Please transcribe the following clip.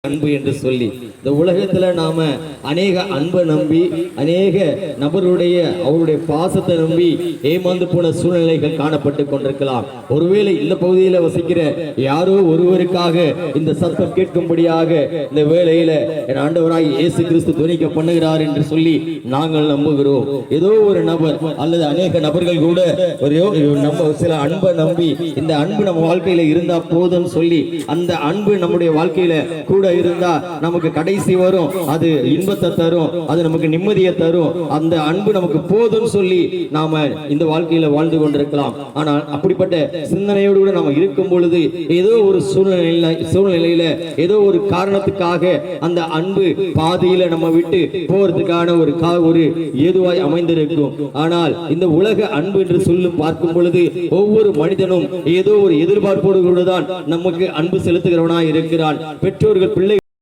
அன்பு என்று சொல்லி இந்த உலகத்துல நாம அநேக அன்பை நம்பி அநேக நபருடைய அவருடைய பாசத்தை நம்பி ஏமாந்து போன சூழ்நிலைகள் காணப்பட்டு கொண்டிருக்கலாம். ஒருவேளை இந்த பகுதியில வசிக்கிற யாரோ ஒருவருக்காக இந்த சத்தம் கேட்கும்படியாக இந்த வேளையில என் ஆண்டவராய் இயேசு கிறிஸ்து துணிக்க பண்ணுகிறார் என்று சொல்லி நாங்கள் நம்புகிறோம். ஏதோ ஒரு நபர் அல்லது அநேக நபர்கள் கூட நம்ம சில அன்பை நம்பி இந்த அன்பு நம்ம வாழ்க்கையில இருந்தா போதும் சொல்லி அந்த அன்பு நம்முடைய வாழ்க்கையில கூட இருந்தா நமக்கு கடைசி வரும், அது இன்பத்தை தரும், அது நமக்கு நிம்மதியை தரும், அந்த அன்பு நமக்கு போதும் சொல்லி நாம இந்த வாழ்க்கையில வாழ்ந்து கொண்டிருக்கலாம். ஆனால் அப்படிப்பட்ட சிந்தனையோடு கூட நாம இருக்கும் பொழுது ஏதோ ஒரு சூழ்நிலையில ஏதோ ஒரு காரணத்துக்காக அந்த அன்பு பாதியில நம்ம விட்டு போறதுக்கான ஒரு ஏதுவாய் அமைந்திருக்கும். ஆனால் இந்த உலக அன்பு என்று சொல்லும் பார்க்கும் பொழுது ஒவ்வொரு மனிதனும் ஏதோ ஒரு எதிர்பார்ப்போடு தான் நமக்கு அன்பு செலுத்துகிறவனாய் இருக்கிறான். பெற்றோர்கள்